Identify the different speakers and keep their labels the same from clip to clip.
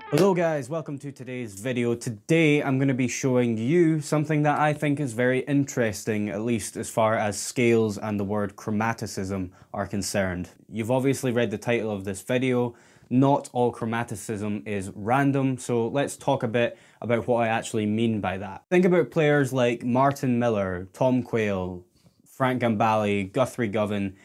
Speaker 1: Hello guys, welcome to today's video. Today I'm going to be showing you something that I think is very interesting, at least as far as scales and the word chromaticism are concerned. You've obviously read the title of this video. Not all chromaticism is random, so let's talk a bit about what I actually mean by that. Think about players like Martin Miller, Tom Quayle, Frank Gambale, Guthrie Govan,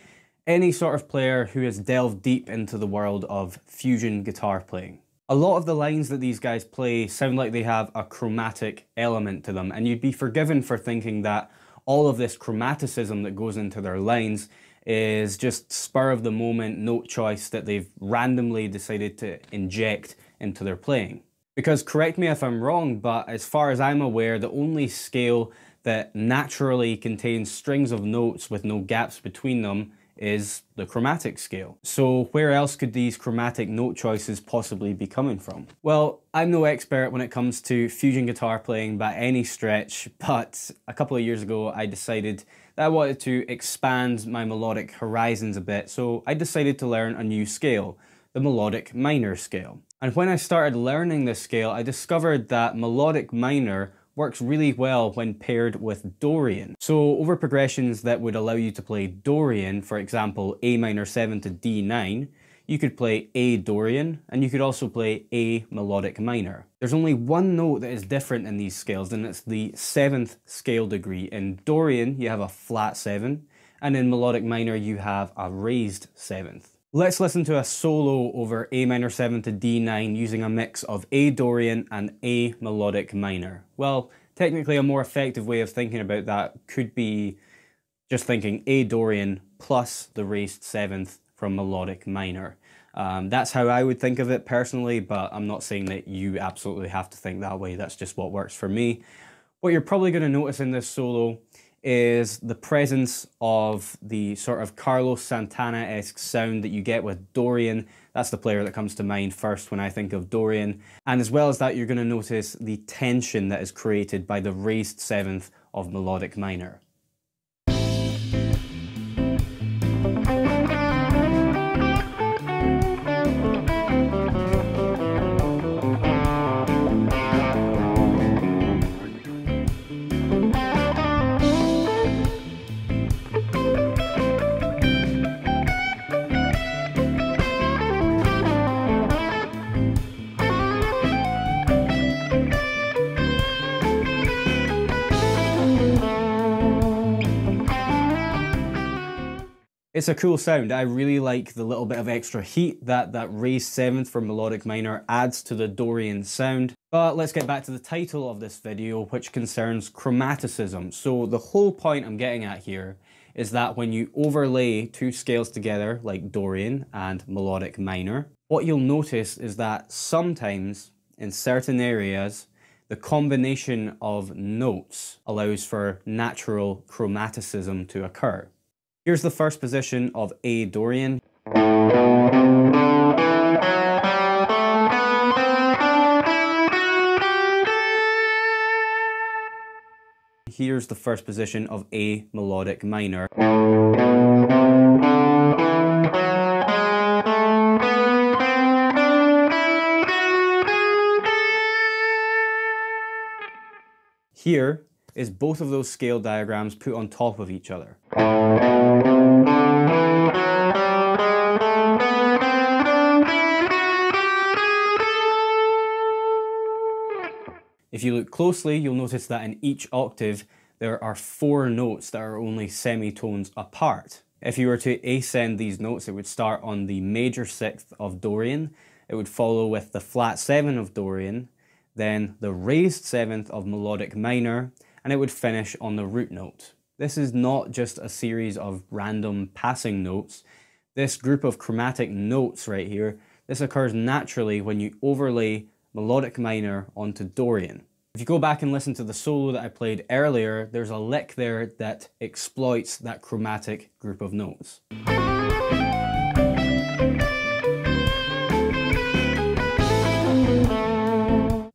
Speaker 1: any sort of player who has delved deep into the world of fusion guitar playing. A lot of the lines that these guys play sound like they have a chromatic element to them, and you'd be forgiven for thinking that all of this chromaticism that goes into their lines is just spur of the moment note choice that they've randomly decided to inject into their playing. Because correct me if I'm wrong, but as far as I'm aware, the only scale that naturally contains strings of notes with no gaps between them is the chromatic scale. So where else could these chromatic note choices possibly be coming from? Well, I'm no expert when it comes to fusion guitar playing by any stretch, but a couple of years ago I decided that I wanted to expand my melodic horizons a bit, so I decided to learn a new scale, the melodic minor scale. And when I started learning this scale, I discovered that melodic minor works really well when paired with Dorian. So over progressions that would allow you to play Dorian, for example A minor 7 to D9, you could play A Dorian, and you could also play A melodic minor. There's only one note that is different in these scales, and it's the 7th scale degree. In Dorian you have a flat 7, and in melodic minor you have a raised 7th. Let's listen to a solo over A minor 7 to D9 using a mix of A Dorian and A melodic minor. Well, technically a more effective way of thinking about that could be just thinking A Dorian plus the raised 7th from melodic minor. That's how I would think of it personally, but I'm not saying that you absolutely have to think that way. That's just what works for me. What you're probably going to notice in this solo is the presence of the sort of Carlos Santana-esque sound that you get with Dorian. That's the player that comes to mind first when I think of Dorian. And as well as that, you're going to notice the tension that is created by the raised 7th of melodic minor. It's a cool sound. I really like the little bit of extra heat that raised 7th from melodic minor adds to the Dorian sound. But let's get back to the title of this video, which concerns chromaticism. So the whole point I'm getting at here is that when you overlay two scales together, like Dorian and melodic minor, what you'll notice is that sometimes, in certain areas, the combination of notes allows for natural chromaticism to occur. Here's the first position of A Dorian. Here's the first position of A melodic minor. Here is both of those scale diagrams put on top of each other. If you look closely, you'll notice that in each octave there are 4 notes that are only semitones apart. If you were to ascend these notes, it would start on the major 6th of Dorian, it would follow with the flat 7 of Dorian, then the raised 7th of melodic minor, and it would finish on the root note. This is not just a series of random passing notes. This group of chromatic notes right here, this occurs naturally when you overlay melodic minor onto Dorian. If you go back and listen to the solo that I played earlier, there's a lick there that exploits that chromatic group of notes.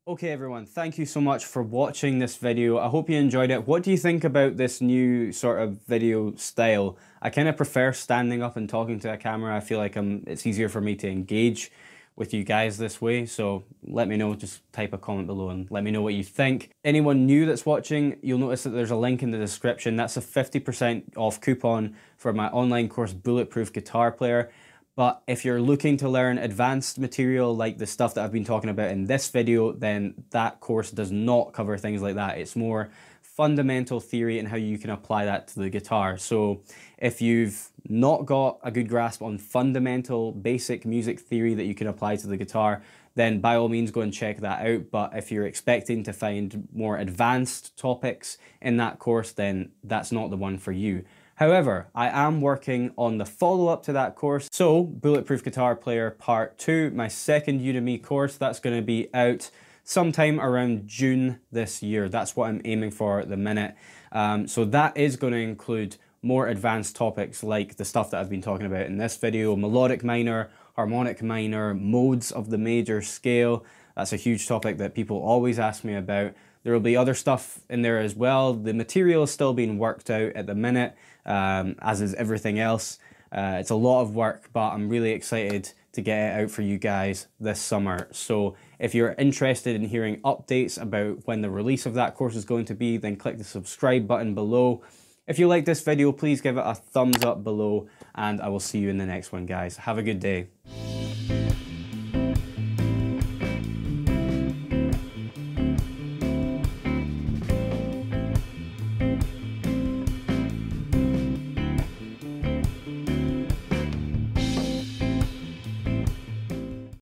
Speaker 1: Okay everyone, thank you so much for watching this video. I hope you enjoyed it. What do you think about this new sort of video style? I kind of prefer standing up and talking to a camera. I feel like it's easier for me to engage with you guys this way. So let me know, just type a comment below and let me know what you think. Anyone new that's watching, you'll notice that there's a link in the description. That's a 50% off coupon for my online course, Bulletproof Guitar Player. But if you're looking to learn advanced material like the stuff that I've been talking about in this video, then that course does not cover things like that. It's more fundamental theory and how you can apply that to the guitar. So if you've not got a good grasp on fundamental basic music theory that you can apply to the guitar, then by all means go and check that out. But if you're expecting to find more advanced topics in that course, then that's not the one for you. However, I am working on the follow-up to that course. So, Bulletproof Guitar Player Part 2, my second Udemy course, that's going to be out sometime around June this year. That's what I'm aiming for at the minute. So that is going to include more advanced topics like the stuff that I've been talking about in this video, melodic minor, harmonic minor, modes of the major scale. That's a huge topic that people always ask me about. There will be other stuff in there as well. The material is still being worked out at the minute, as is everything else. It's a lot of work, but I'm really excited to get it out for you guys this summer. So if you're interested in hearing updates about when the release of that course is going to be, then click the subscribe button below. If you like this video, please give it a thumbs up below, and I will see you in the next one, guys. Have a good day.